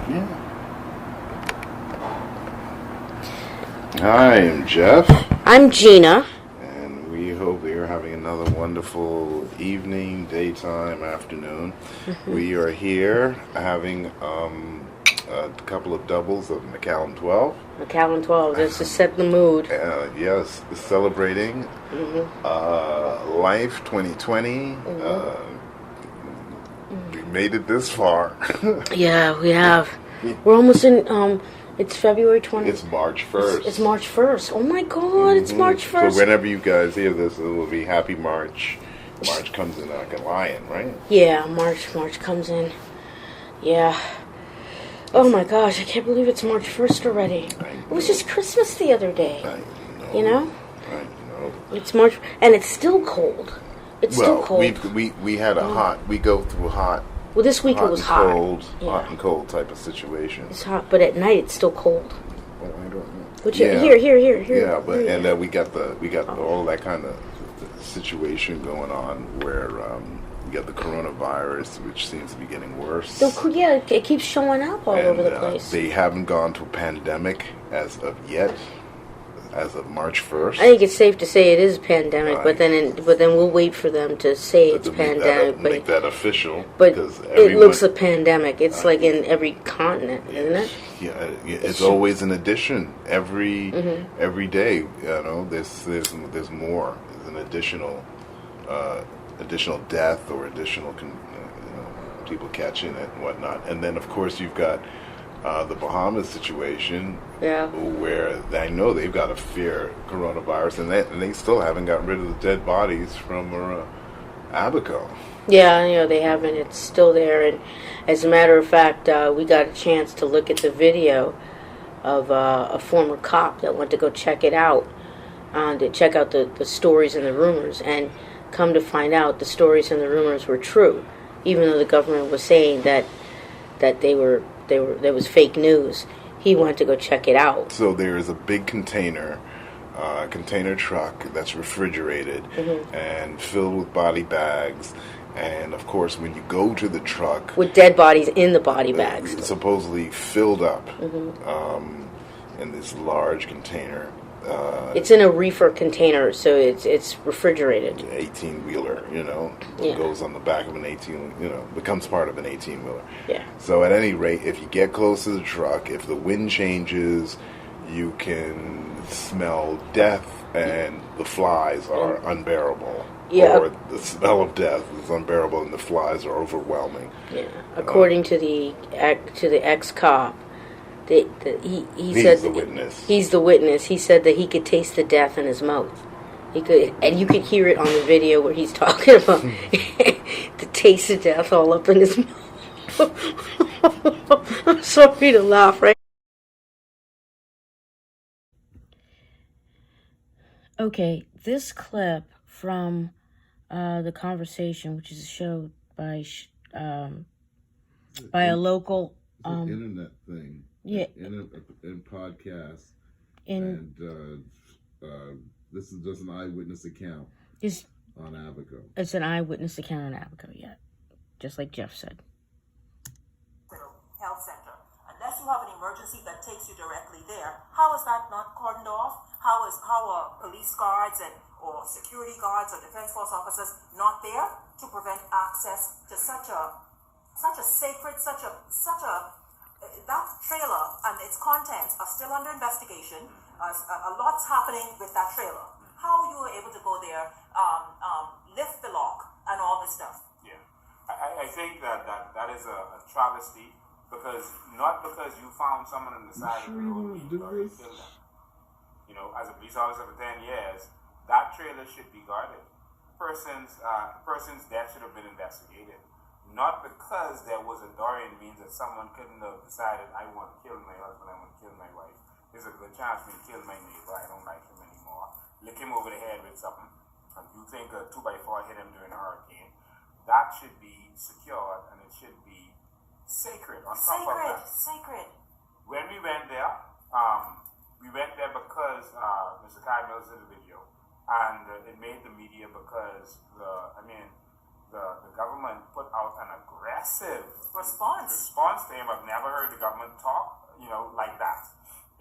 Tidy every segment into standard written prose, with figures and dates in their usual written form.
Yeah. Hi, I'm Geoff. I'm Gena. And we hope you're having another wonderful evening, daytime, afternoon. We are here having a couple of doubles of Macallan 12. Macallan 12, just to set the mood. Yes, celebrating Life 2020. We made it this far. Yeah, we have. We're almost in, it's February 20th. It's March 1st. It's March 1st. Oh my God, it's March 1st. So whenever you guys hear this, it will be Happy March. March comes in like a lion, right? Yeah, March comes in. Yeah. Oh my gosh, I can't believe it's March 1st already. It was just Christmas the other day. I know. You know? I know. It's March, and it's still cold. It's still cold. We had a hot, we go through hot. Well, this week it was hot. Cold, yeah. Hot and cold type of situation. It's hot, but at night it's still cold. Well, I don't know. Which here. Yeah, but and then we got all that kind of situation going on where we got the coronavirus, which seems to be getting worse. Yeah, it keeps showing up all over the place. They haven't gone to a pandemic as of yet. As of March 1st. I think it's safe to say it is a pandemic, but then we'll wait for them to say it's pandemic. Make that official. But it looks a pandemic. It's like in every continent, isn't it? Yeah, it's always an addition. Every day, you know, there's more. There's an additional death or additional people catching it and whatnot. And then, of course, you've got the Bahamas situation, where I know they've got to fear coronavirus, and they still haven't gotten rid of the dead bodies from Abaco. Yeah, they haven't. It's still there, and as a matter of fact, we got a chance to look at the video of a former cop that went to go check it out, to check out the stories and the rumors, and come to find out the stories and the rumors were true, even though the government was saying that there was fake news. He went to go check it out. So there is a big container truck that's refrigerated and filled with body bags. And of course, when you go to the truck, with dead bodies in the body bags, supposedly filled up in this large container. It's in a reefer container, so it's refrigerated. 18-wheeler, goes on the back of an 18, becomes part of an 18-wheeler. Yeah. So at any rate, if you get close to the truck, if the wind changes, you can smell death, and the flies are unbearable. Yeah. Or the smell of death is unbearable, and the flies are overwhelming. Yeah. According to the ex-cop. He's the witness. He's the witness. He said that he could taste the death in his mouth. He could, and you could hear it on the video where he's talking about the taste of death all up in his mouth. I'm sorry to laugh, right? Okay, this clip from the conversation, which is showed by a local internet thing. Yeah. In podcasts. And this is just an eyewitness account on Abaco. It's an eyewitness account on Abaco, yeah. Just like Geoff said. Health center. Unless you have an emergency that takes you directly there, how is that not cordoned off? How are police guards or security guards or defense force officers not there to prevent access to such a sacred, that trailer and its contents are still under investigation. A lot's happening with that trailer. How you were able to go there, lift the lock, and all this stuff? Yeah, I think that is a travesty, not because you found someone on the side of the road and you already killed them. As a police officer for 10 years, that trailer should be guarded. Person's death should have been investigated. Not because there was a Dorian means that someone couldn't have decided, I want to kill my husband, I want to kill my wife. There's a good chance for me to kill my neighbor, I don't like him anymore. Lick him over the head with something. And you think a 2x4 hit him during a hurricane. That should be secured and it should be sacred on top of that. Sacred. When we went there because Mr. Kai Mills did a video. And it made the media because the government put out an aggressive response to him. I've never heard the government talk, like that.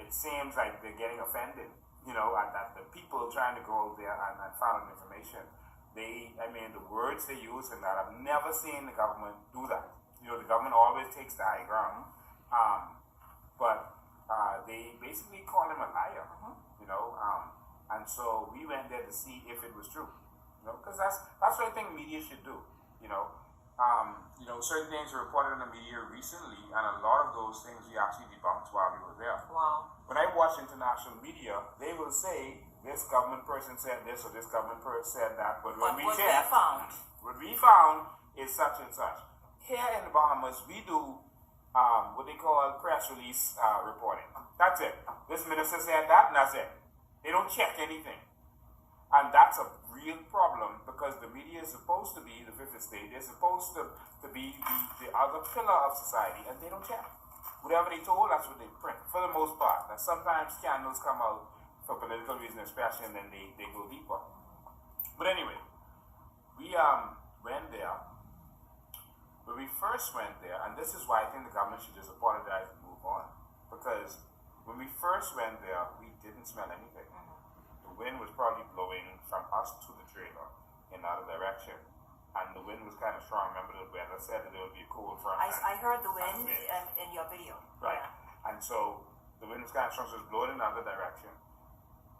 It seems like they're getting offended, and that the people trying to go out there and find out information. The words they use in that, I've never seen the government do that. The government always takes the high ground. But they basically call him a liar, and so we went there to see if it was true, because that's what I think media should do, certain things were reported in the media recently, and a lot of those things we actually debunked while we were there. Wow. When I watch international media, they will say this government person said this or this government person said that, but when we checked, what we found is such and such. Here in the Bahamas, we do what they call press release reporting. That's it. This minister said that, and that's it. They don't check anything. And that's a real problem, because the media is supposed to be the fifth estate. They're supposed to be the other pillar of society, and they don't check. Whatever they told, that's what they print, for the most part. Now, sometimes scandals come out for political reasons, especially, and then they go deeper. But anyway, we went there. When we first went there, and this is why I think the government should just apologize and move on, because when we first went there, we didn't smell anything. The wind was probably blowing from us to the trailer in another direction, and the wind was kind of strong. Remember, the weather said that there would be a cold front. I heard the wind in your video. Right, and so the wind was kind of strong, so it was blowing in another direction.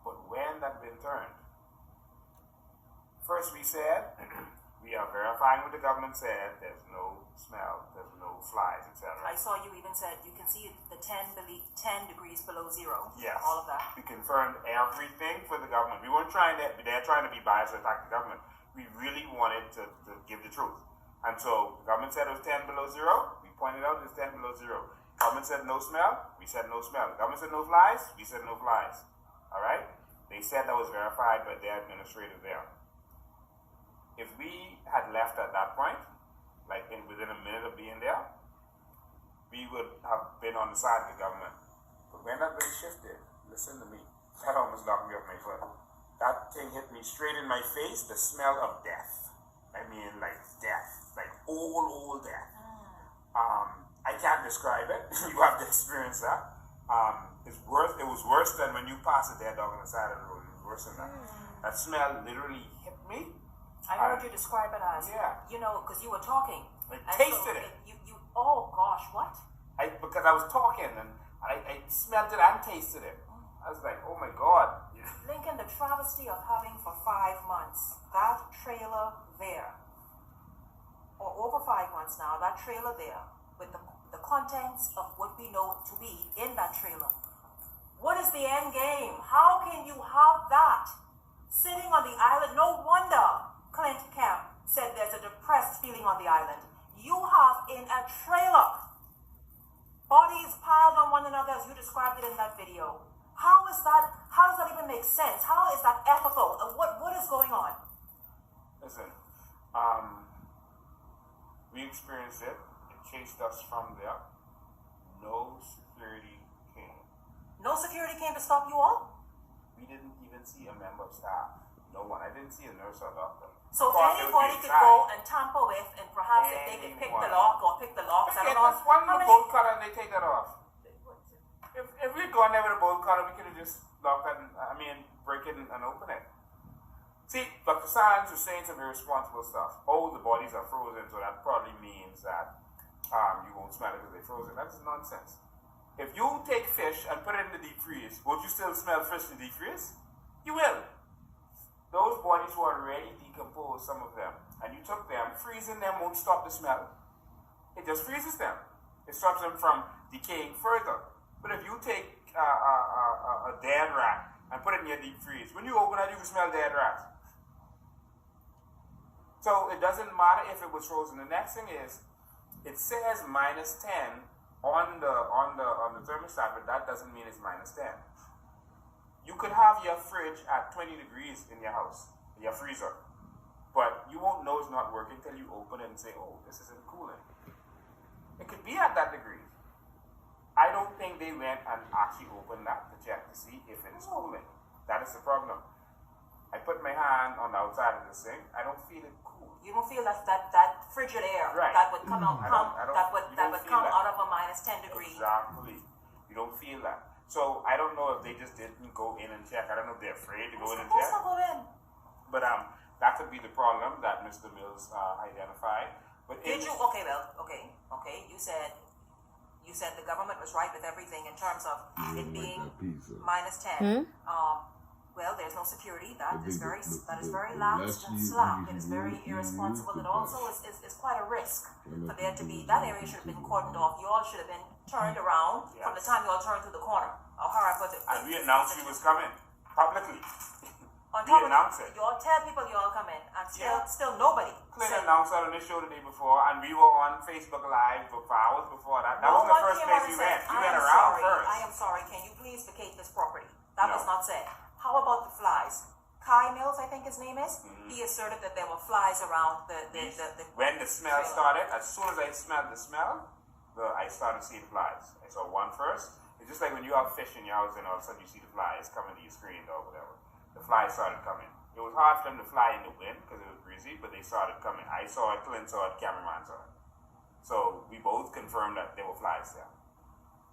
But when that wind turned, first we said, we are verifying what the government said. There's no smell, there's no flies, etc. I saw you even said you can see the 10 degrees below zero. Yes. All of that. We confirmed everything for the government. We weren't trying to be biased or attack the government. We really wanted to give the truth. And so the government said it was 10 below zero. We pointed out it's 10 below zero. The government said no smell. We said no smell. The government said no flies. We said no flies. All right? They said that was verified by their administrator there. If we had left at that point, like within a minute of being there, we would have been on the side of the government. But when that wind shifted, listen to me, that almost knocked me off my foot. That thing hit me straight in my face, the smell of death. I mean, like death, like old death. I can't describe it. You have to experience that. It was worse than when you pass a dead dog on the side of the road. It was worse than that. That smell literally hit me. I heard you describe it as, because you were talking. I tasted it. Oh gosh, what? Because I was talking and I smelled it and tasted it. I was like, oh my God. Lincoln, the travesty of having for 5 months that trailer there, or over 5 months now, that trailer there, with the contents of what we know to be in that trailer. What is the end game? How can you have that sitting on the island? No wonder Clint Kemp said there's a depressed feeling on the island. You have in a trailer bodies piled on one another as you described it in that video. How does that even make sense? How is that ethical? What is going on? Listen, we experienced it. It chased us from there. No security came. No security came to stop you all? We didn't even see a member of staff. No one. I didn't see a nurse or doctor. So anybody could go and tamper with, and perhaps if they could pick the lock or pick the locks. I don't know. Just one with a bolt cutter and they take that off. If we'd gone there with a bolt cutter, we could have just locked that break it and open it. See, Dr. Sands was saying some irresponsible stuff. Oh, the bodies are frozen, so that probably means that you won't smell it because they're frozen. That's nonsense. If you take fish and put it in the deep freeze, won't you still smell fish in the deep freeze? You will. Those bodies were already decomposed, some of them, and you took them, freezing them won't stop the smell. It just freezes them. It stops them from decaying further. But if you take a dead rat and put it in your deep freeze, when you open it, you can smell dead rats. So it doesn't matter if it was frozen. The next thing is, it says -10 on the thermostat, but that doesn't mean it's -10. You could have your fridge at 20 degrees in your house, your freezer, but you won't know it's not working until you open it and say, oh, this isn't cooling. It could be at that degree. I don't think they went and actually opened that to check to see if it is cooling. That is the problem. I put my hand on the outside of this thing. I don't feel it cool. You don't feel that frigid air that would come out out of a minus 10 degrees. Exactly. You don't feel that. So I don't know if they just didn't go in and check. I don't know if they're afraid to go in and check. Go in. But that could be the problem that Mr. Mills identified. But did you? Okay. You said the government was right with everything in terms of it being minus 10. Well, there's no security. That is very lax and slack. It is very irresponsible. It also is quite a risk for there to be. That area should have been cordoned off. You all should have been turned around from the time you all turned through the corner. Or how I put it. And we announced he was coming publicly. On top of it, you all tell people you all come in, and still nobody. Clint announced that on his show the day before, and we were on Facebook Live for hours before that. That was the first place we went. We went around first. I am sorry. Can you please vacate this property? That was not said. How about the flies? Kai Mills, I think his name is. He asserted that there were flies around the when the smell started, as soon as I smelled the smell, I started seeing flies. I saw one first. It's just like when you have fish in your house and all of a sudden you see the flies coming to your screen or whatever. The flies started coming. It was hard for them to fly in the wind because it was breezy, but they started coming. I saw it, Clint saw it, cameraman saw it. So we both confirmed that there were flies there.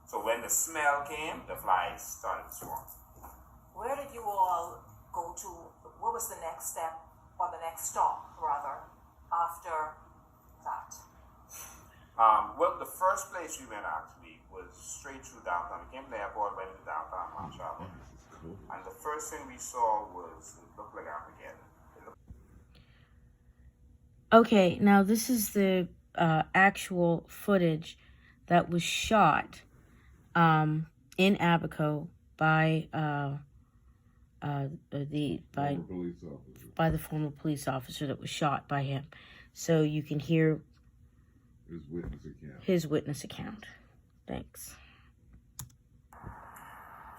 So when the smell came, the flies started to swarm. Where did you all go to? What was the next step, or the next stop, rather, after that? Well, the first place we went actually was straight through downtown. We came from the airport, went to downtown Montreal. And the first thing we saw was, it looked like Armageddon. Okay, now this is the actual footage that was shot in Abaco by the former police officer that was shot by him. So you can hear his witness account. Thanks.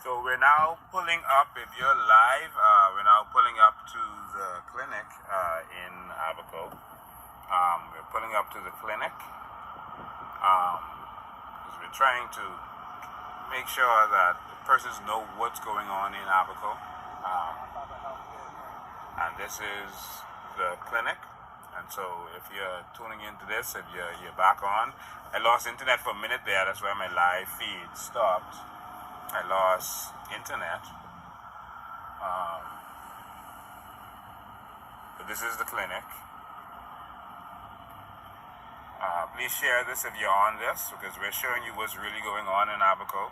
So we're now pulling up, if you're live, we're now pulling up to the clinic in Abaco. We're pulling up to the clinic because we're trying to make sure that persons know what's going on in Abaco. And this is the clinic. And so if you're tuning into this, if you're back on, I lost internet for a minute there. That's why my live feed stopped. I lost internet. But this is the clinic. Please share this if you're on this, because we're showing you what's really going on in Abaco.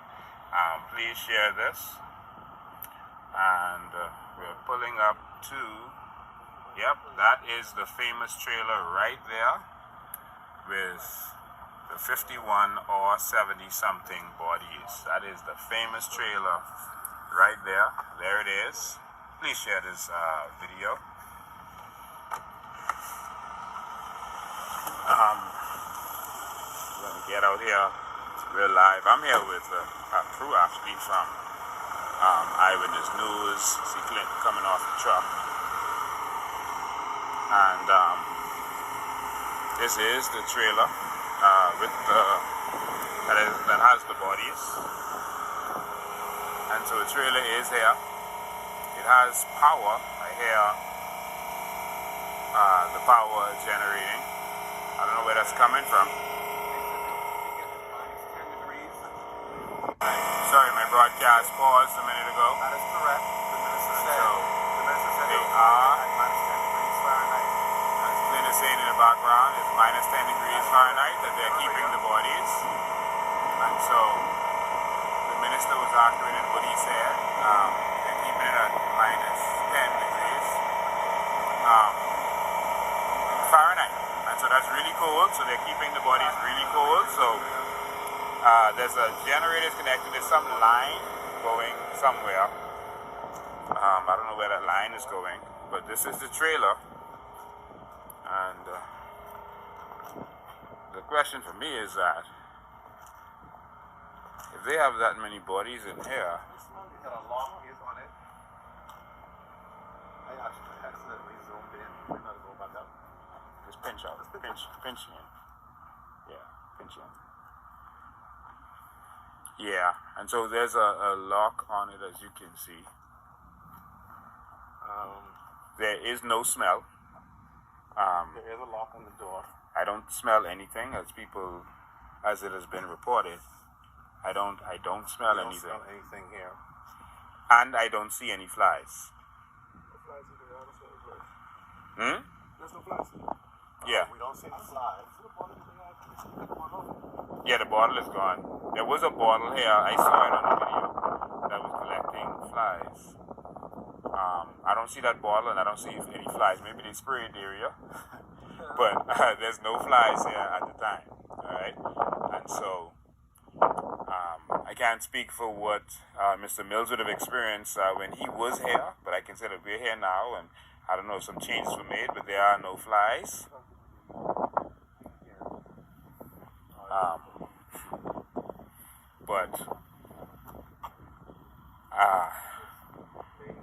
Please share this. And we're pulling up to, that is the famous trailer right there with the 51 or 70 something bodies. That is the famous trailer right there. There it is. Please share this video. Let me get out here. We're live. I'm here with a crew actually from Eyewitness News. See Clint coming off the truck. And this is the trailer with that has the bodies. And so the trailer is here. It has power. I hear the power generating. I don't know where that's coming from. Sorry, my broadcast paused a minute ago. That is correct. The minister said they are at minus 10 degrees Fahrenheit. As Clint is saying in the background, it's minus 10 degrees Fahrenheit that they're keeping the bodies. And so the minister was accurate in what he said. They're keeping it at minus 10 degrees Fahrenheit. And so that's really cold. So they're keeping the bodies really cold. So there's a generator connected. There's some line going somewhere. I don't know where that line is going, but this is the trailer. And the question for me is that if they have that many bodies in here, this one got a lock is on it. I actually accidentally zoomed in. We're not going back up. just pinch out, pinch in. Yeah, pinch in. Yeah, and so there's a lock on it, as you can see. There is no smell. There is a lock on the door. I don't smell anything, as it has been reported. I don't smell I don't anything. smell anything here. And I don't see any flies. Hmm? There's no flies. Yeah. We don't see any flies. Yeah, the bottle is gone. There was a bottle here, I saw it on the video, that was collecting flies. I don't see that bottle and I don't see any flies. Maybe they sprayed the area, but there's no flies here at the time. Alright? And so, I can't speak for what Mr. Mills would have experienced when he was here, but I can say that we're here now, and I don't know if some changes were made, but there are no flies. But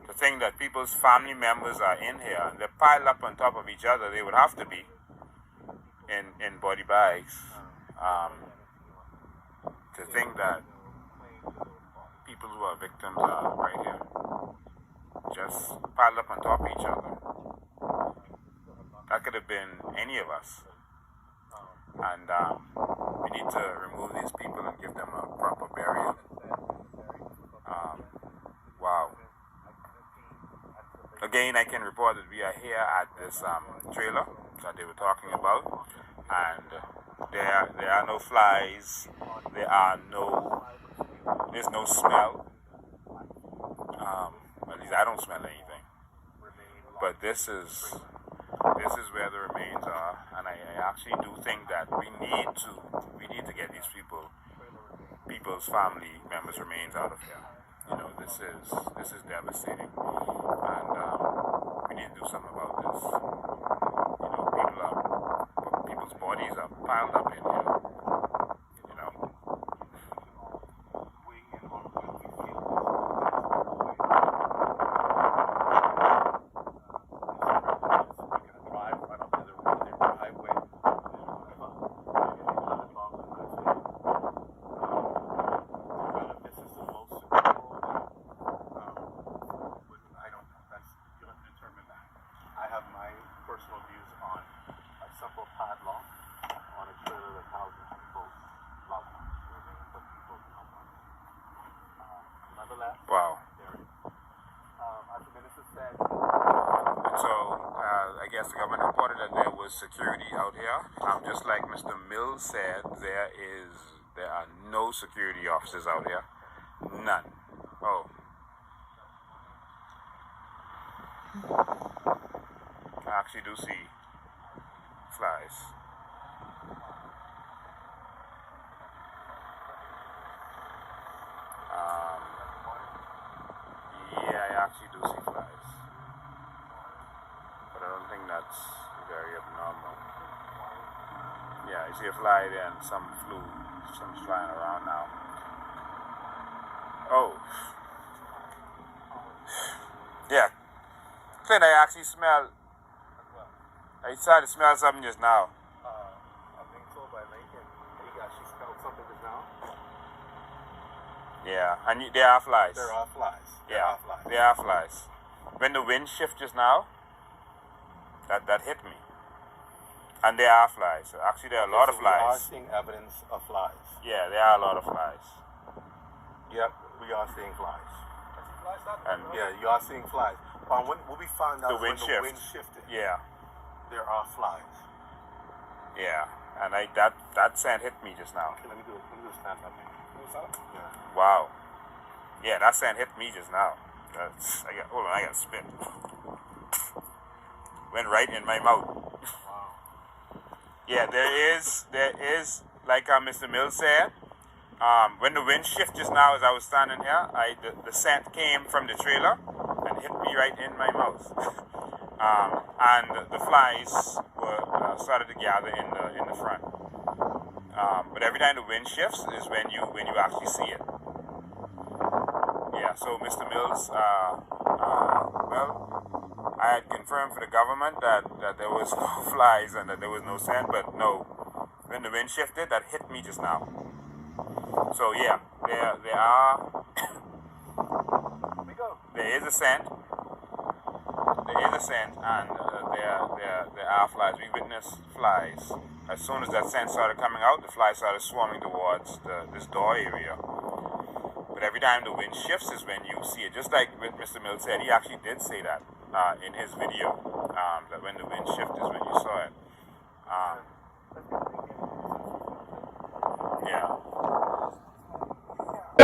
the thing that people's family members are in here, and they're piled up on top of each other, they would have to be in body bags. To think that people who are victims are right here, just piled up on top of each other. That could have been any of us. And we need to remove these people and give them a proper burial. Wow. Again, I can report that we are here at this trailer that they were talking about, and there are no flies. There's no smell. At least I don't smell anything. But this is where the remains are, and I actually do think that we need to get these people's family members' remains out of here. You know, this is devastating, and we need to do something about this. You know, people's bodies are piled up in here. You know. Wow. So, I guess the government reported that there was security out here. Just like Mr. Mills said, there are no security officers out here. None. Oh. I actually do see flies. Yeah, I actually do see flies. But I don't think that's very abnormal. Yeah, I see a fly there and some flying around now. Oh. Yeah. Clint, I actually I started to smell something just now. I'm being told by Lincoln that he actually smelled something just now. Yeah, and there are flies. There are flies. There are flies. When the wind shifted just now, that hit me. And there are flies. Actually, there are a lot of flies. We are seeing evidence of flies. Yeah, there are a lot of flies. Yep, we are seeing flies. And yeah, you are seeing flies. When we found out the wind shifted, yeah, there are flies. Yeah, and that scent hit me just now. Okay, let me do a snap up. Yeah. Wow. Yeah, that scent hit me just now. Hold on, I got spit. Went right in my mouth. Wow. Yeah, there is, like Mr. Mills said, when the wind shifted just now as I was standing here, the scent came from the trailer and hit me right in my mouth. And the flies were started to gather in the front. But every time the wind shifts is when you actually see it. Yeah, so Mr. Mills, well, I had confirmed for the government that there was no flies and that there was no scent, but no, when the wind shifted, that hit me just now. So yeah, there are, there is a scent, and there are flies. We witnessed flies. As soon as that scent started coming out, the flies started swarming towards this door area. But every time the wind shifts is when you see it. Just like what Mr. Mills said, he actually did say that in his video, that when the wind shifts is when you saw it. Yeah.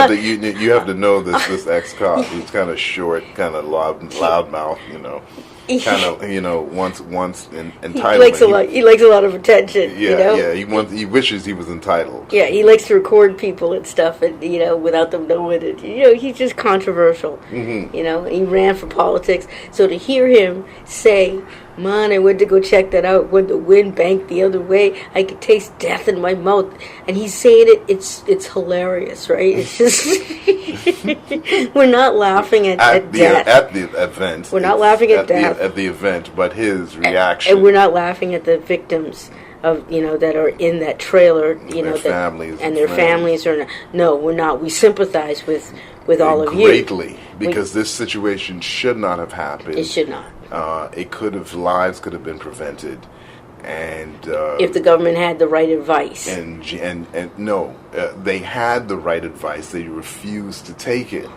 You have to know this ex-cop who's kind of short, kind of loudmouth, kind of, once entitlement. He likes a lot of attention. Yeah. He wishes he was entitled. Yeah, he likes to record people and stuff, and without them knowing it. He's just controversial. Mm-hmm. He ran for politics, so to hear him say, "Man, I went to go check that out when the wind banked the other way. I could taste death in my mouth," and he's saying it. It's hilarious, right? It's just we're not laughing at death at the event. We're not laughing at death at the event, but his reaction. And we're not laughing at the victims of that are in that trailer. Their families and their families are. No, we're not. We sympathize with all of you greatly because this situation should not have happened. It should not. Lives could have been prevented, and if the government had the right advice. And no, they had the right advice. They refused to take it.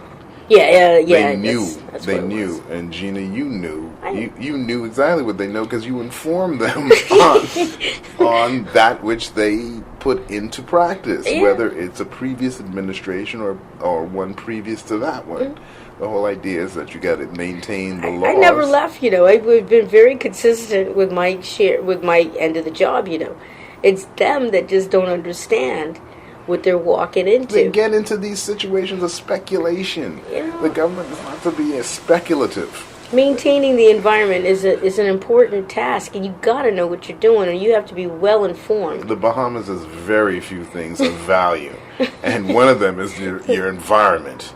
Yeah. They knew. That's they what knew. was. And Gena, you knew. You knew exactly what they know because you informed them on that which they put into practice, whether it's a previous administration or one previous to that one. Mm-hmm. The whole idea is that you got to maintain the laws. I never left. I've been very consistent with my end of the job. It's them that just don't understand what they're walking into. They get into these situations of speculation. The government is not to be speculative. Maintaining the environment is an important task, and you got to know what you're doing, and you have to be well informed. The Bahamas has very few things of value, and one of them is your environment.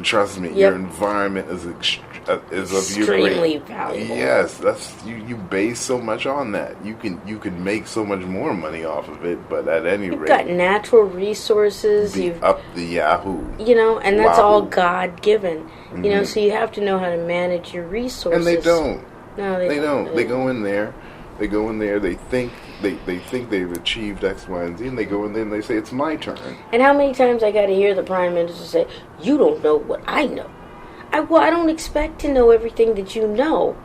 Trust me, your environment is extremely valuable. Yes, that's you base so much on that. You can make so much more money off of it, but at any rate, you've got natural resources. You've up the Yahoo. And that's all God given. Mm-hmm. So you have to know how to manage your resources. And they don't. No, they don't. They go in there. They think they've achieved X, Y, and Z, and they go in there and they say, it's my turn. And how many times I got to hear the Prime Minister say, you don't know what I know. I don't expect to know everything that you know,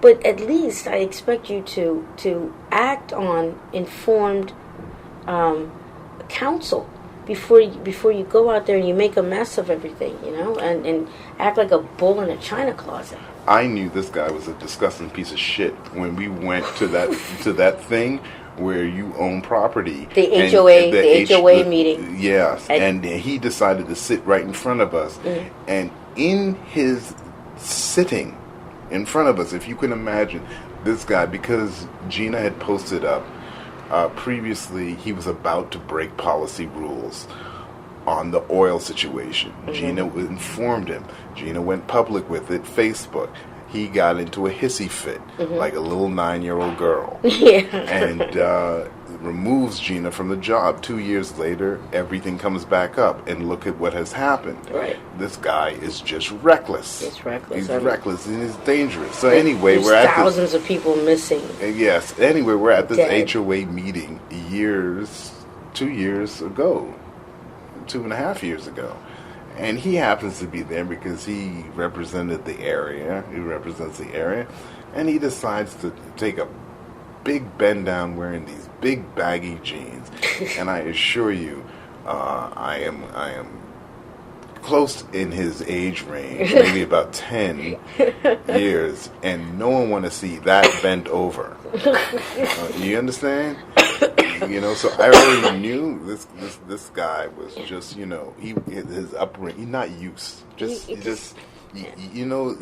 but at least I expect you to act on informed counsel before you go out there and you make a mess of everything, and act like a bull in a china closet. I knew this guy was a disgusting piece of shit when we went to that thing where you own property. The HOA meeting. Yes, and he decided to sit right in front of us. Mm. And in his sitting in front of us, if you can imagine, this guy, because Gena had posted up, previously he was about to break policy rules on the oil situation. Mm-hmm. Gena informed him. Gena went public with it, Facebook. He got into a hissy fit, like a little 9-year-old girl. Yeah. And removes Gena from the job. 2 years later, everything comes back up, and look at what has happened. Right. This guy is just reckless. He's reckless. He's reckless, and he's dangerous. So anyway, we're at thousands of people missing. Yes. Anyway, we're at this dead. HOA meeting 2 years ago. 2.5 years ago, and he happens to be there because he represented the area. He represents the area, and he decides to take a big bend down wearing these big baggy jeans. And I assure you, I am close in his age range, maybe about 10 years, and no one want to see that bent over. You understand? So I already knew this guy was just, his upbringing. He's not used.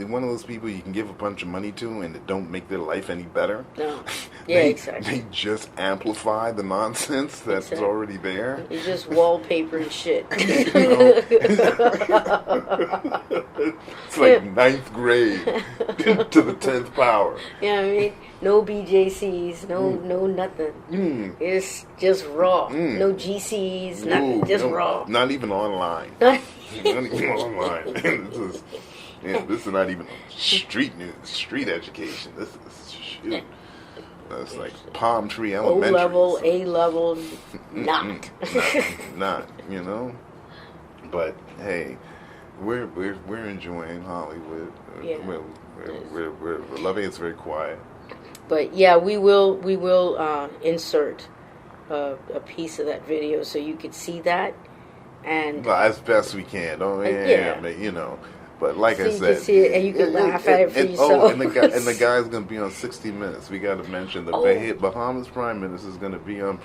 One of those people you can give a bunch of money to and it don't make their life any better. No. Yeah, exactly. They just amplify the nonsense that's already there. It's just wallpaper and shit. It's like 9th grade to the 10th power. Yeah, I mean, no BJCs, no nothing. Mm. It's just raw. Mm. No GCs, nothing, just raw. Not even online. Not even online. Yeah, this is not even street news, street education. This is shoot. That's like Palm Tree Elementary. O-level, A-level, not. Not, you know. But hey, we're enjoying Hollywood. Yeah. We're loving it. It's very quiet. But yeah, we will insert a piece of that video so you could see that, and well, as best we can. Don't you know. But like so I you said, can see it and you can laugh at it for yourself. And the guy's going to be on 60 Minutes. We got to mention the Bahamas Prime Minister is going to be on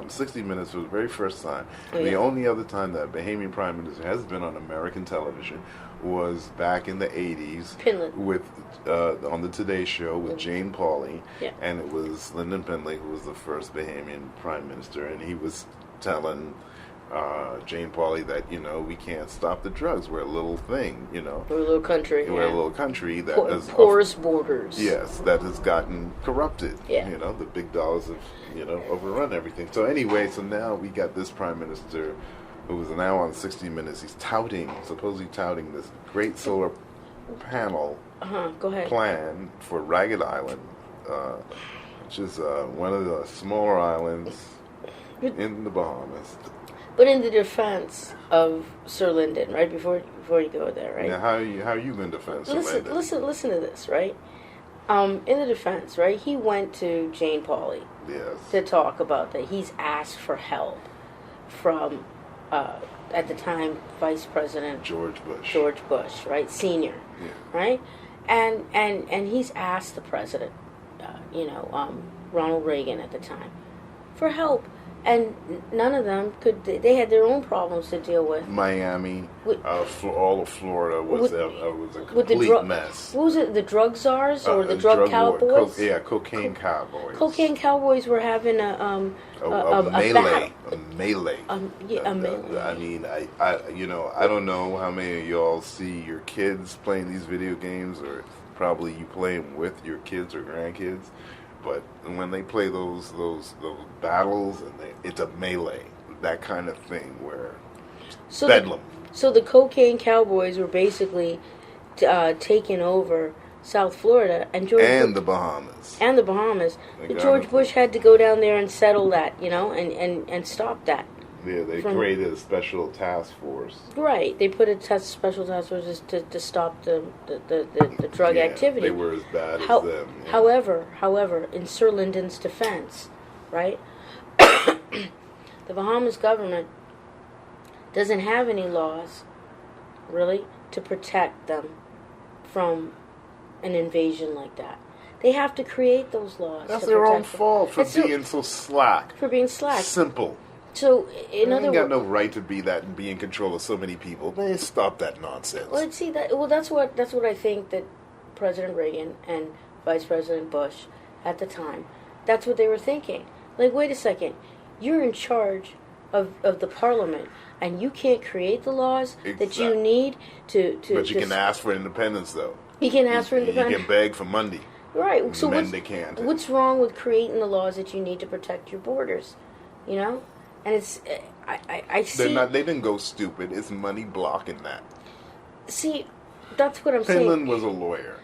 60 Minutes for the very first time. The only other time that Bahamian Prime Minister has been on American television was back in the 80s with on the Today Show with Jane Pauley, and it was Lyndon Pendley who was the first Bahamian Prime Minister, and he was telling Jane Pauley that, you know, we can't stop the drugs. We're a little thing, you know. We're a little country. We're a little country that has porous borders. Yes, that has gotten corrupted. Yeah. You know, the big dollars have, you know, overrun everything. So anyway, so now we got this Prime Minister who is now on 60 Minutes. He's supposedly touting this great solar panel plan for Ragged Island, which is one of the smaller islands in the Bahamas. But in the defense of Sir Lyndon, right before you go there, right? Now, how are you going to defend Sir Lyndon? Listen to this, right? In the defense, right? He went to Jane Pauley to talk about that. He's asked for help from at the time Vice President George Bush, right, Senior, right, and he's asked the president, Ronald Reagan at the time, for help. And none of them could. They had their own problems to deal with. Miami, for all of Florida was a complete mess. What was it? The drug czars or the drug cowboys? Cocaine cowboys. Cocaine cowboys were having a melee. melee. I mean, I don't know how many of y'all see your kids playing these video games, or probably you play them with your kids or grandkids. But when they play those battles, and it's a melee, that kind of thing where bedlam. So the cocaine cowboys were basically taking over South Florida and the Bahamas. And the Bahamas. George Bush had to go down there and settle that, and stop that. Yeah, they created a special task force. Right, they put a special task force to stop the drug activity. They were as bad as them. Yeah. However, in Sir Lyndon's defense, right, the Bahamas government doesn't have any laws, really, to protect them from an invasion like that. They have to create those laws. That's their own fault for being so slack. For being slack. Simple. So, in other words, got no right to be that and be in control of so many people. Man, stop that nonsense. Well, see that. Well, that's what I think that President Reagan and Vice President Bush at the time, that's what they were thinking. Like, wait a second, you're in charge of the Parliament, and you can't create the laws that you need to. But you can ask for independence, though. You can ask for independence. You can beg for money. Right. So they can't. What's wrong with creating the laws that you need to protect your borders? You know. And it's, I see. They didn't go stupid. It's money blocking that. See, that's what I'm saying. Penland was a lawyer.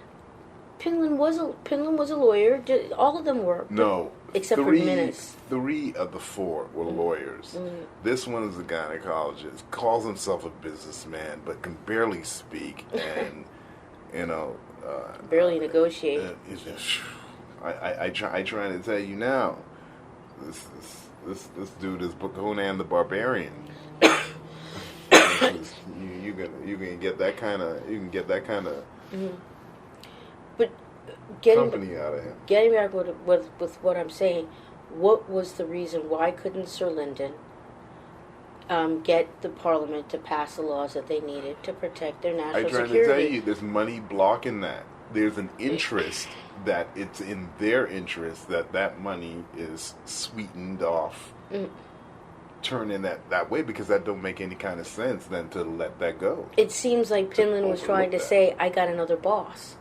Penland was a lawyer. All of them were. No, except for Minnis. 3 of the 4 were lawyers. Mm-hmm. This one is a gynecologist. Calls himself a businessman, but can barely speak, and barely negotiate. I try to tell you now. This dude is Conan the Barbarian. you can get that kind of mm-hmm. But company out of him. Getting back with what I'm saying, what was the reason? Why couldn't Sir Lyndon get the Parliament to pass the laws that they needed to protect their national security? I'm trying to tell you, there's money blocking that. There's an interest that it's in their interest that money is sweetened off, turning that way, because that don't make any kind of sense than to let that go. It seems like Penland was trying to say, I got another boss.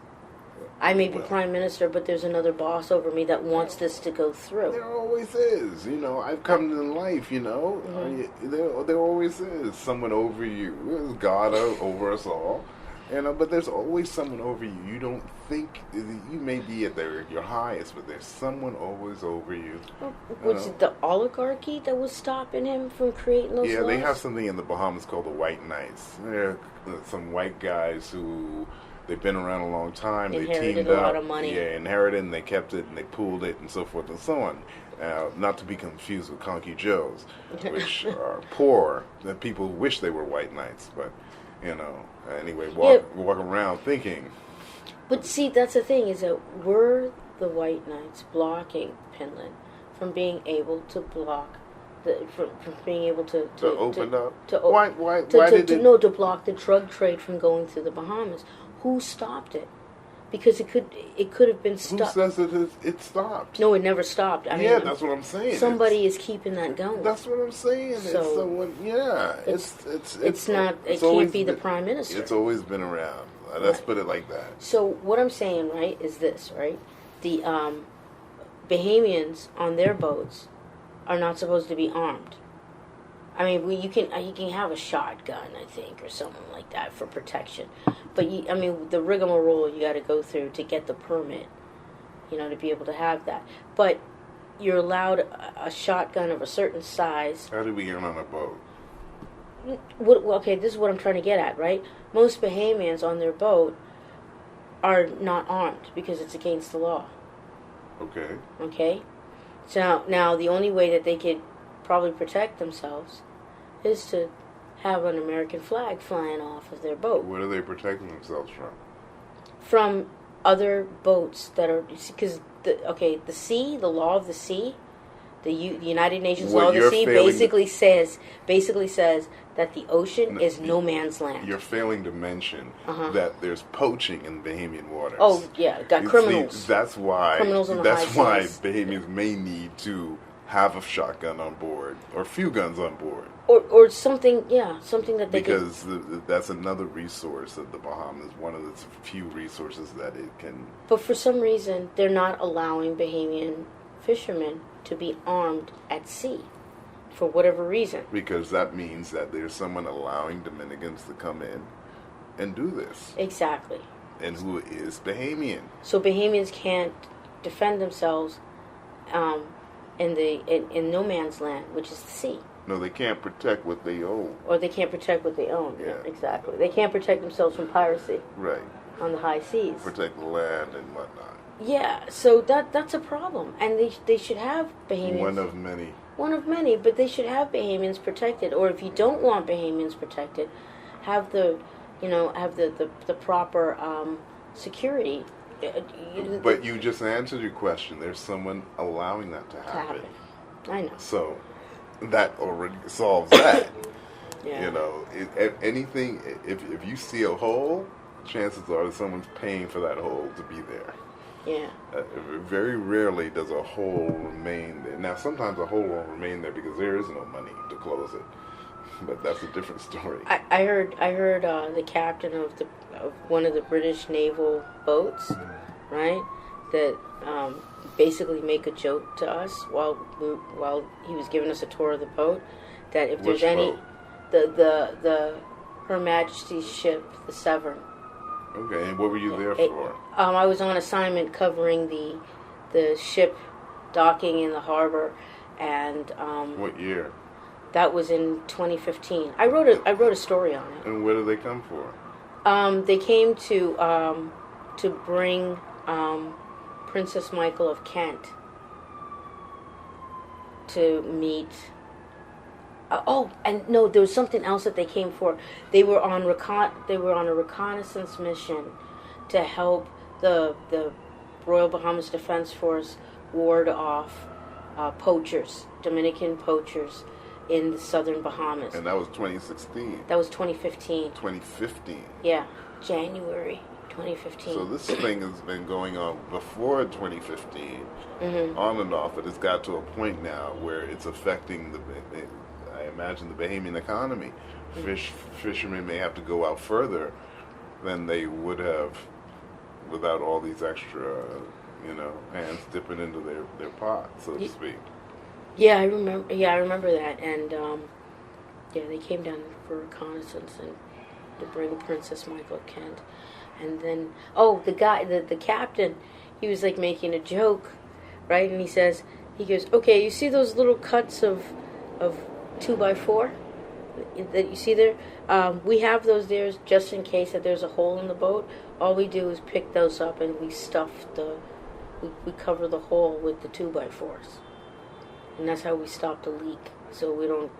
I may be prime minister, but there's another boss over me that wants this to go through. There always is. I've come in life, There always is someone over you. There's God over us all. But there's always someone over you. You don't think you may be at your highest, but there's someone always over you. Was it the oligarchy that was stopping him from creating those laws? Yeah, they have something in the Bahamas called the White Knights. They're some white guys who they've been around a long time. Inherited they teamed a up. lot of money. Yeah, inherited, and they kept it, and they pooled it, and so forth and so on. Not to be confused with Conky Joes, which are poor. That people wish they were white knights, but anyway, walk around thinking. But see, that's the thing, is that were the white knights blocking Pinland from being able to block from being able to open up? To block the drug trade from going to the Bahamas? Who stopped it? Because it could have been stopped. Who says it stopped? No, it never stopped. I mean, that's what I'm saying. Somebody is keeping that going. That's what I'm saying. So it's someone. Yeah, it's not. It can't be the prime minister. It's always been around. Let's put it like that. So what I'm saying, right, is this, right? The Bahamians on their boats are not supposed to be armed. I mean, you can have a shotgun, I think, or something like that for protection. But the rigmarole you got to go through to get the permit, to be able to have that. But you're allowed a shotgun of a certain size. How do we get on a boat? Okay, this is what I'm trying to get at, right? Most Bahamians on their boat are not armed because it's against the law. Okay. Okay? So now the only way that they could probably protect themselves is to have an American flag flying off of their boat. What are they protecting themselves from? From other boats that are, because the sea, the law of the sea, the United Nations law of the sea basically says that the ocean is no man's land. You're failing to mention that there's poaching in Bahamian waters. Oh yeah, got criminals. See, that's why. Criminals on the That's high why seas. Bahamians may need to have a shotgun on board or a few guns on board. Or something, something that they because that's another resource of the Bahamas, one of the few resources that it can. But for some reason, they're not allowing Bahamian fishermen to be armed at sea, for whatever reason. Because that means that there's someone allowing Dominicans to come in and do this. Exactly. And who is Bahamian. So Bahamians can't defend themselves in no man's land, which is the sea. No, they can't protect what they own. Or they can't protect what they own. Yeah. Exactly. They can't protect themselves from piracy. Right. On the high seas. Protect the land and whatnot. Yeah, so that's a problem. And they should have Bahamians. One of many. One of many, but they should have Bahamians protected. Or if you don't want Bahamians protected, have the proper security. But you just answered your question. There's someone allowing that to happen. I know. So that already solves that. Yeah. Anything, if you see a hole, chances are that someone's paying for that hole to be there. Yeah. Very rarely does a hole remain there. Now, sometimes a hole won't remain there because there is no money to close it. But that's a different story. I heard the captain of one of the British naval boats, right, that basically make a joke to us while he was giving us a tour of the boat, that if there's any the Her Majesty's ship, the Severn. Okay, and what were you there for? I was on assignment covering the ship docking in the harbor, and what year? That was in 2015. I wrote a story on it. And what did they come for? They came to bring Princess Michael of Kent to meet. And no, there was something else that they came for. They were on a reconnaissance mission to help the Royal Bahamas Defense Force ward off poachers, Dominican poachers, in the southern Bahamas. And that was 2016. That was 2015. 2015. Yeah, January 2015. So this thing has been going on before 2015, on and off, but it's got to a point now where it's affecting I imagine the Bahamian economy. Fishermen may have to go out further than they would have without all these extra, hands dipping into their pot, so to speak. Yeah, I remember that, and they came down for reconnaissance, and to bring Princess Michael Kent. And then, the guy, the captain, he was like making a joke, right? And he goes, okay, you see those little cuts of 2x4 that you see there? We have those there just in case that there's a hole in the boat. All we do is pick those up and we we cover the hole with the 2x4s. And that's how we stop the leak. So we don't...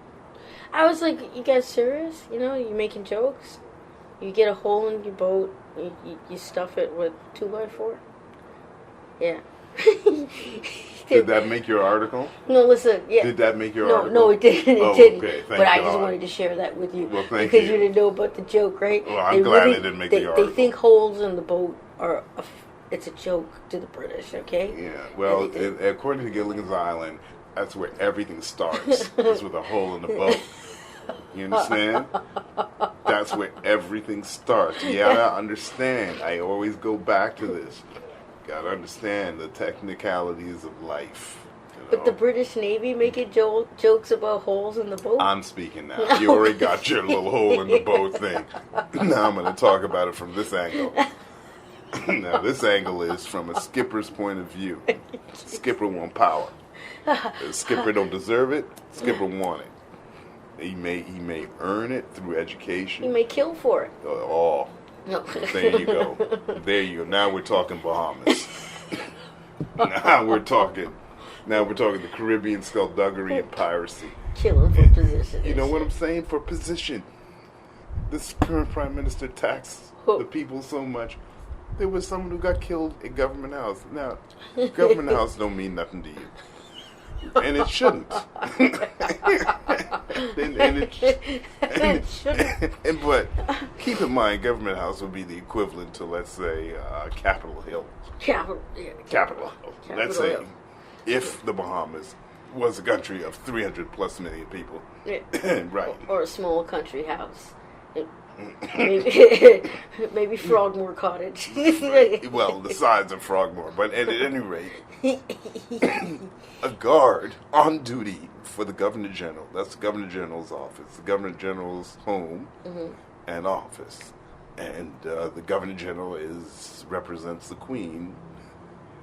I was like, you guys serious? You know, you're making jokes? You get a hole in your boat, you stuff it with 2x4? Yeah. Did that make your article? No, listen. Yeah. Did that make your article? No, it didn't. Oh, it didn't. okay. Thank but I God. just wanted to share that with you. Well, thank because you. you didn't know about the joke, right? Well, I'm glad they didn't make the article. They think holes in the boat it's a joke to the British, okay? Yeah. Well, according to Gilligan's Island, that's where everything starts. It's with a hole in the boat. You understand? That's where everything starts. You gotta understand. I always go back to this. Gotta understand the technicalities of life. You know? But the British Navy making jokes about holes in the boat? I'm speaking now. You already got your little hole in the boat thing. Now I'm going to talk about it from this angle. Now this angle is from a skipper's point of view. Skipper want power. The skipper don't deserve it. Skipper want it. He may earn it through education. He may kill for it. Oh. No. There you go. There you go. Now we're talking Bahamas. Now we're talking the Caribbean skullduggery and piracy. Killing for position. You know what I'm saying? For position. This current Prime Minister taxed the people so much. There was someone who got killed at Government House. Now, Government House don't mean nothing to you. And it shouldn't. But keep in mind, Government House would be the equivalent to, let's say, Capitol Hill. Capitol Hill. Let's say, if the Bahamas was a country of 300 plus million people. Yeah. Right. Or a small country house. Maybe Frogmore Cottage. Well, the size of Frogmore. But at any rate, a guard on duty for the Governor General. That's the Governor General's office. The Governor General's home and office. And the Governor General represents the Queen.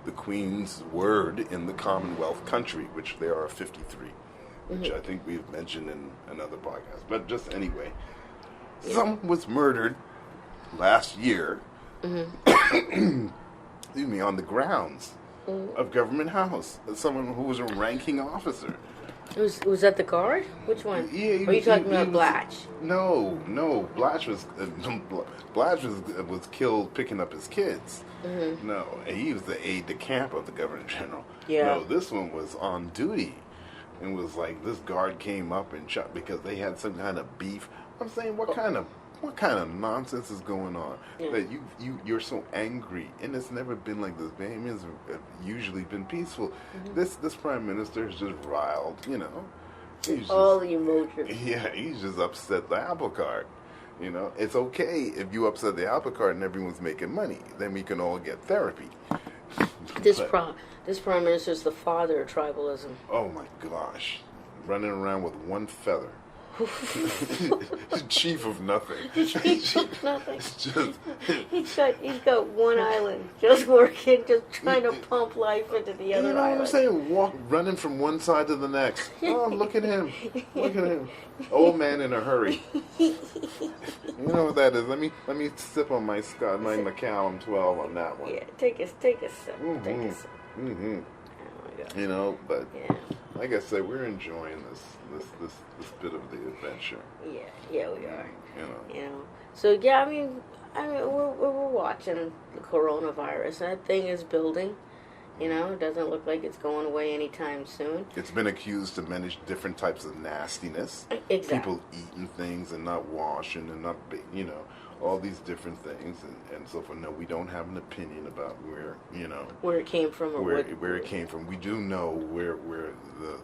The Queen's word in the Commonwealth country, which there are 53. Which I think we've mentioned in another podcast. But just anyway. Someone was murdered last year, excuse me, on the grounds of Government House. Someone who was a ranking officer. Was that the guard? Which one? Yeah, Are you talking about Blatch? No. Blatch was killed picking up his kids. No, he was the aide de camp of the Governor General. Yeah. No, this one was on duty, and was like this guard came up and shot because they had some kind of beef. I'm saying, what kind of nonsense is going on that you're so angry? And it's never been like this. Bahamians have usually been peaceful. This Prime Minister is just riled, you know. All the emotions. Yeah, he's just upset the apple cart. You know, it's okay if you upset the apple cart and everyone's making money. Then we can all get therapy. This Prime Minister is the father of tribalism. Oh my gosh, running around with one feather. Chief of nothing. Chief of nothing. He's got one island, just working, just trying to pump life into the other island. You know what I'm saying? Running from one side to the next. Oh, look at him! Look at him! Old man in a hurry. You know what that is? Let me sip on my Macallan 12 on that one. Yeah, take a sip. Take a sip. You know, but like I said, we're enjoying this bit of the adventure. Yeah, we are. You know. So I mean, we're watching the coronavirus. That thing is building. You know, it doesn't look like it's going away anytime soon. It's been accused of many different types of nastiness. Exactly. People eating things and not washing and not, you know, all these different things and so forth. No, we don't have an opinion about where it came from or where it came from. We do know where the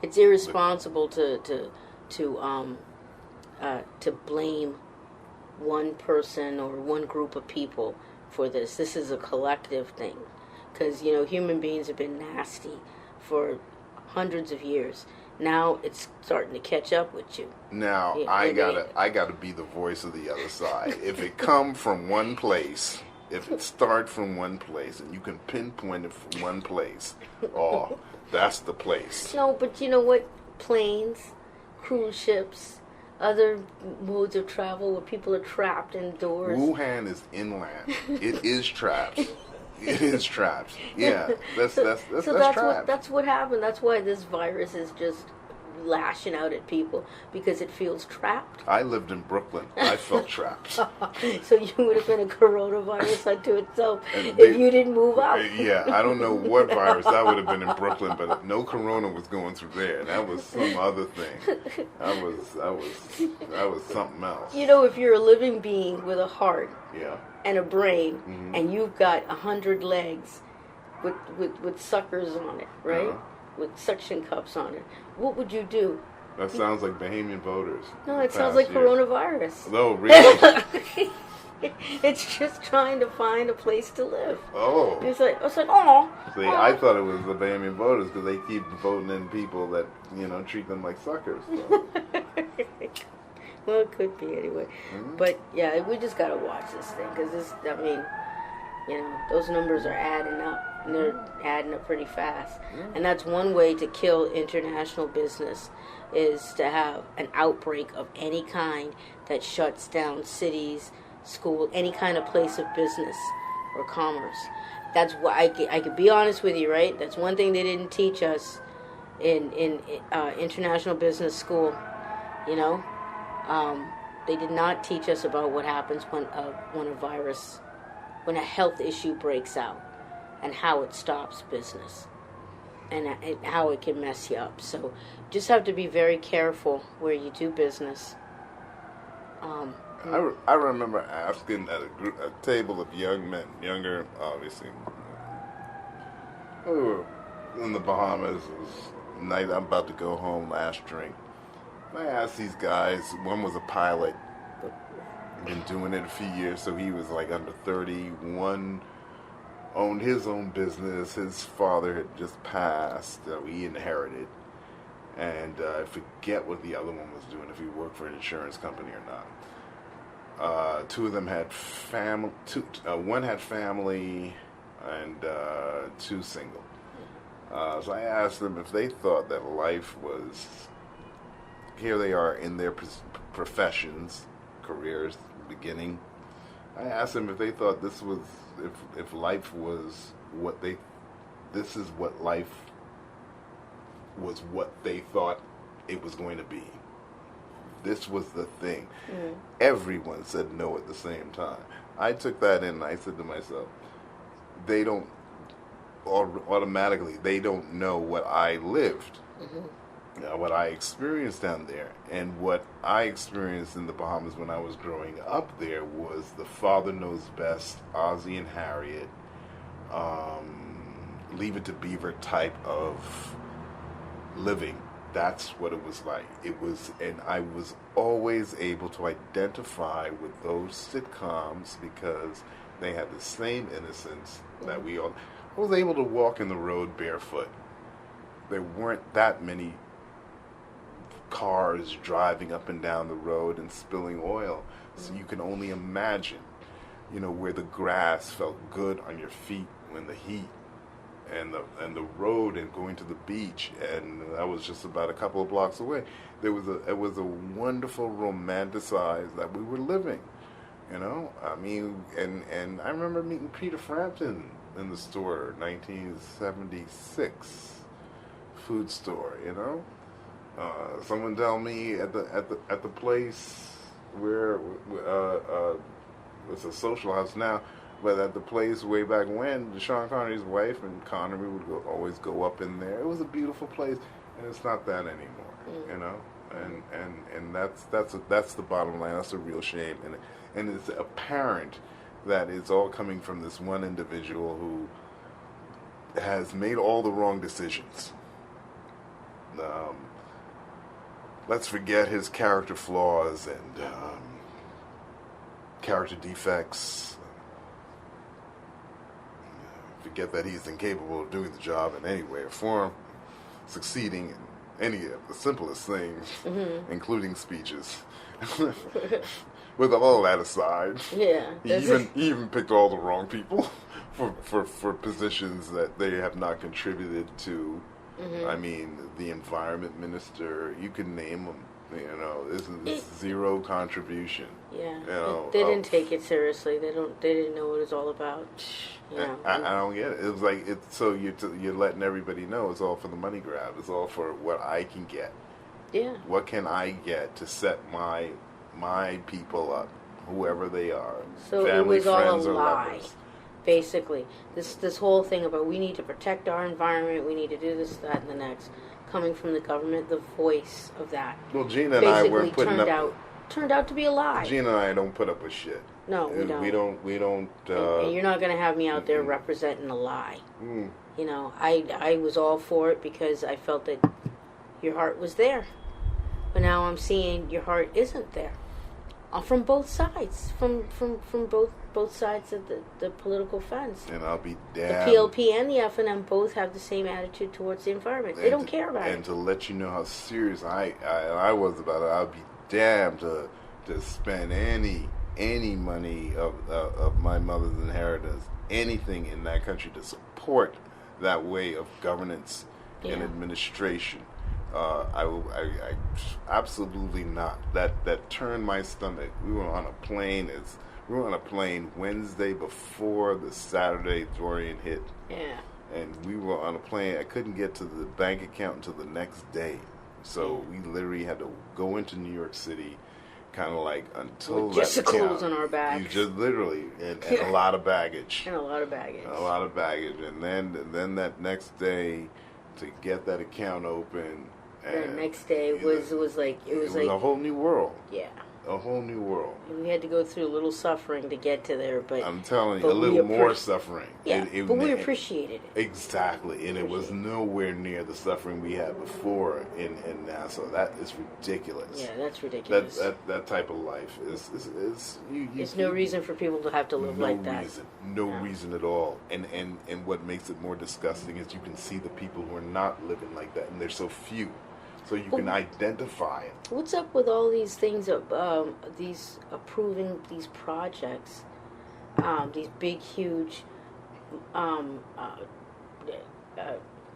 it's irresponsible to blame one person or one group of people for this. This is a collective thing, because human beings have been nasty for hundreds of years, Now it's starting to catch up with you. Now I gotta be the voice of the other side. If it come from one place, if it start from one place, and you can pinpoint it from one place, oh, that's the place. No, but you know what? Planes, cruise ships, other modes of travel where people are trapped indoors. Wuhan is inland. It is trapped. It is trapped. Yeah, that's trapped. That's what happened. That's why this virus is just lashing out at people, because it feels trapped. I lived in Brooklyn. I felt trapped. So you would have been a coronavirus unto itself if you didn't move out. Yeah, I don't know what virus that would have been in Brooklyn, but no corona was going through there. That was some other thing. That was something else. You know, if you're a living being with a heart, yeah, and a brain, and you've got 100 legs with suckers on it, right? With suction cups on it, what would you do? That sounds like Bahamian voters. No, it sounds like coronavirus. No, really? It's just trying to find a place to live. Oh. It's like, oh. See, I thought it was the Bahamian voters because they keep voting in people that, treat them like suckers. So. Well, it could be anyway. But, yeah, we just got to watch this thing because those numbers are adding up. And they're adding up pretty fast. And that's one way to kill international business, is to have an outbreak of any kind that shuts down cities, school, any kind of place of business or commerce. That's why I could be honest with you, right? That's one thing they didn't teach us in international business school. They did not teach us about what happens when a health issue breaks out, and how it stops business, and how it can mess you up. So just have to be very careful where you do business. I remember asking at a table of young men, younger obviously, we were in the Bahamas. It was night, I'm about to go home, last drink. I asked these guys, one was a pilot, been doing it a few years, so he was like under 30. One owned his own business. His father had just passed. He inherited. And I forget what the other one was doing, if he worked for an insurance company or not. Two of them had family. One had family, and two single. So I asked them if they thought that life was... Here they are in their professions, careers, beginning. I asked them if they thought this was... If life was what they... This is what life was, what they thought it was going to be. This was the thing. Everyone said no at the same time. I took that in and I said to myself, they don't... automatically, they don't know what I lived. What I experienced down there, and what I experienced in the Bahamas when I was growing up there was the Father Knows Best, Ozzie and Harriet, Leave It to Beaver type of living. That's what it was like. It was, and I was always able to identify with those sitcoms because they had the same innocence that we all... I was able to walk in the road barefoot. There weren't that many cars driving up and down the road and spilling oil. So you can only imagine, where the grass felt good on your feet when the heat and the road and going to the beach, and that was just about a couple of blocks away. It was a wonderful romanticized that we were living, I mean, and I remember meeting Peter Frampton in the store, 1976, food store, Someone tell me at the place where it's a social house now, but at the place way back when, Sean Connery's wife and Connery would always go up in there. It was a beautiful place, and it's not that anymore, And that's the bottom line. That's a real shame, and it's apparent that it's all coming from this one individual who has made all the wrong decisions. Let's forget his character flaws and character defects. Forget that he's incapable of doing the job in any way or form, succeeding any of the simplest things, including speeches. With all that aside, he even picked all the wrong people for positions that they have not contributed to. I mean, the environment minister, you can name them. You know, this is zero contribution. Yeah, you know, they didn't take it seriously. They didn't know what it was all about. You know, I don't get it. It was like so you're letting everybody know it's all for the money grab. It's all for what I can get. Yeah. What can I get to set my people up, whoever they are? So family, it was all friends, a or lie. lovers. Basically, this whole thing about we need to protect our environment, we need to do this, that, and the next, coming from the government, the voice of that. Well, Gena and I weren't putting turned out to be a lie. Gena and I don't put up with shit. No, we don't. We don't. And you're not going to have me out there representing a lie. You know, I was all for it because I felt that your heart was there, but now I'm seeing your heart isn't there. From both sides, from both sides of the political fence. And I'll be damned. The PLP and the F&M both have the same attitude towards the environment. They don't care about it. And to let you know how serious I was about it, I'll be damned to spend any money of my mother's inheritance, anything in that country to support that way of governance and administration. I absolutely not. That turned my stomach. We were on a plane. We were on a plane Wednesday before the Saturday Dorian hit. Yeah. And we were on a plane. I couldn't get to the bank account until the next day. So we literally had to go into New York City, kind of like until logisticals on our bags. You just literally and a lot of baggage. And a lot of baggage. And then that next day to get that account open. The next day was like a whole new world. Yeah. A whole new world. And we had to go through a little suffering to get to there, but I'm telling you, a little more suffering. Yeah, but we appreciated it. Exactly, and it was nowhere near the suffering we had before in Nassau. That is ridiculous. Yeah, that's ridiculous. That type of life is There's no reason for people to have to live like that. No reason at all. And what makes it more disgusting is you can see the people who are not living like that, and they're so few. So you can identify it. What's up with all these things of these approving these projects, these big, huge,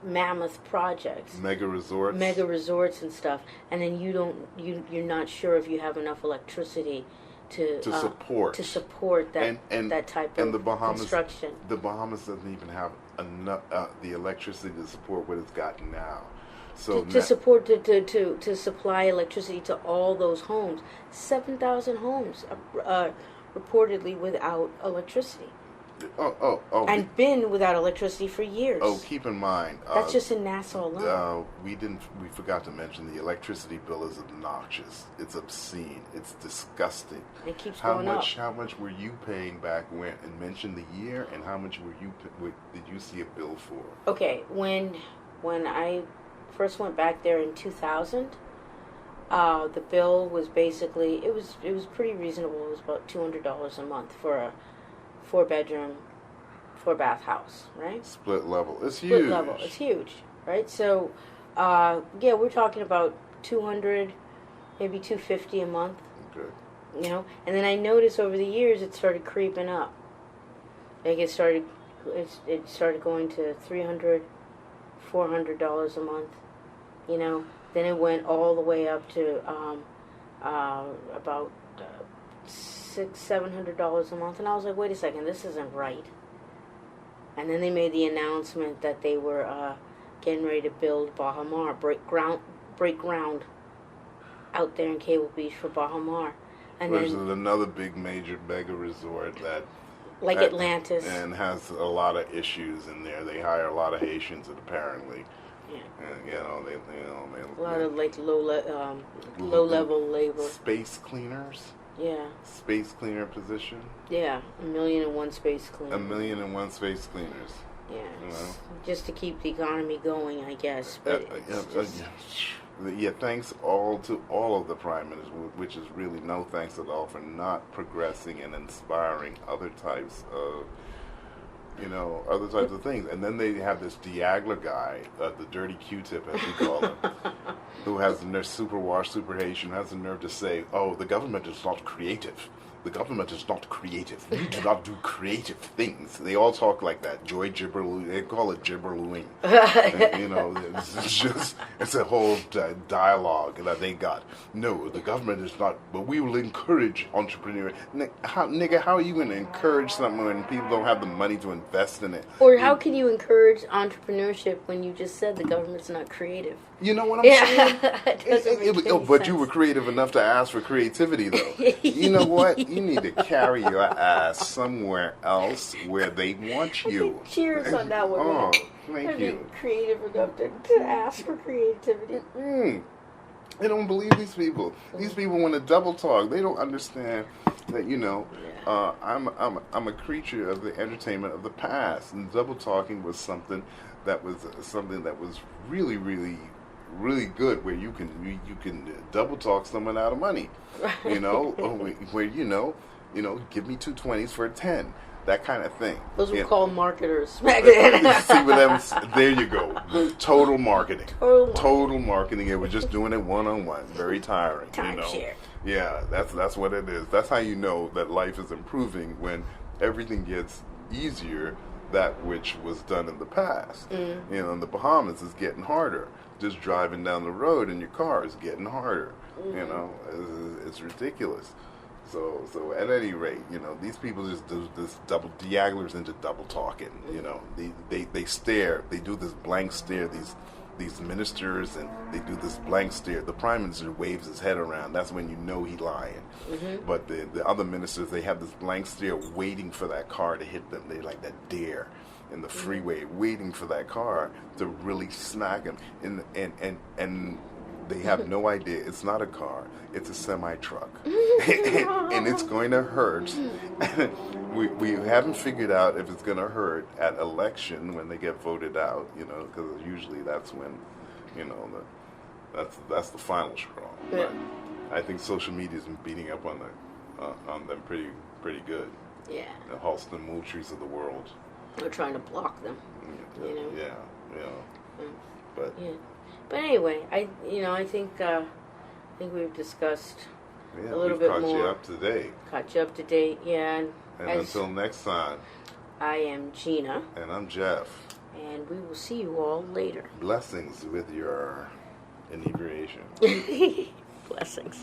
mammoth projects, mega resorts and stuff, and then you're not sure if you have enough electricity to support that that type of construction. The Bahamas doesn't even have enough the electricity to support what it's got now. So to supply electricity to all those homes, 7,000 homes reportedly without electricity. And been without electricity for years. Oh, keep in mind that's just in Nassau alone. We forgot to mention the electricity bill is obnoxious. It's obscene. It's disgusting. It keeps going up. How much were you paying back when? And mention the year and how much did you see a bill for? Okay, when I first went back there in 2000, the bill was basically it was pretty reasonable. It was about $200 a month for a 4-bedroom, 4-bath house, right? Split level. It's huge. Split level. It's huge, right? So, we're talking about $200, maybe $250 a month. Okay. You know, and then I noticed over the years it started creeping up. Like it started going to $300, $400 a month. You know, then it went all the way up to about $600-$700 a month, and I was like, wait a second, this isn't right. And then they made the announcement that they were getting ready to build Bahama, break ground out there in Cable Beach for Bahama, and which is another big major mega resort that. Like Atlantis. And has a lot of issues in there. They hire a lot of Haitians, apparently. Yeah. And they a lot of like low level labor. Space cleaners. Yeah. Space cleaner position. Yeah, 1,000,001 space cleaners. 1,000,001 space cleaners. Yeah. You know? Just to keep the economy going, I guess. But thanks to all of the prime ministers, which is really no thanks at all for not progressing and inspiring other types of you know, other types of things. And then they have this Diagler guy, the dirty Q-tip, as we call him, who has the nerve, super wash, super Haitian, has the nerve to say, oh, the government is not creative. The government is not creative. We do not do creative things. They all talk like that. Joy gibberloo. They call it gibberlooing. You know, it's a whole dialogue that they got. No, the government is not, but we will encourage entrepreneurs. Nigga, how are you going to encourage something when people don't have the money to invest in it? Or how can you encourage entrepreneurship when you just said the government's not creative? You know what I'm saying? It but you were creative enough to ask for creativity, though. You know what? You need to carry your ass somewhere else where they want you. Cheers on that one. Oh, thank you. Creative enough to ask for creativity. I don't believe these people. These people want to double talk. They don't understand that, you know, I'm a creature of the entertainment of the past, and double talking was something that was really, really, really good, where you can double talk someone out of money, you know, where you know, give me 2 20s for a 10, that kind of thing. Those were called marketers back then. See what there you go. Total marketing. Total marketing. They were just doing it one-on-one. Very tiring. Timeshare. Yeah, that's what it is. That's how you know that life is improving, when everything gets easier. That which was done in the past. You know, in the Bahamas is getting harder. Just driving down the road in your car is getting harder. You know, it's ridiculous. So at any rate, you know, these people just do this double Diaglers into double talking. You know, they stare. They do this blank stare. These ministers, and they do this blank stare. The prime minister waves his head around. That's when you know he's lying. But the other ministers, they have this blank stare, waiting for that car to hit them. They like that dare in the freeway, waiting for that car to really smack them. And they have no idea it's not a car, it's a semi-truck. And it's going to hurt. We haven't figured out if it's going to hurt at election when they get voted out, you know, because usually that's when, you know, that's the final straw. Yeah. But I think social media's been beating up on them pretty good. Yeah. The Halston Moultries of the world. They're trying to block them. You know. Yeah. But anyway, I think we've discussed a little bit more. Caught you up to date. Caught you up to date, yeah. And until next time, I am Gena. And I'm Geoff. And we will see you all later. Blessings with your inebriation. Blessings.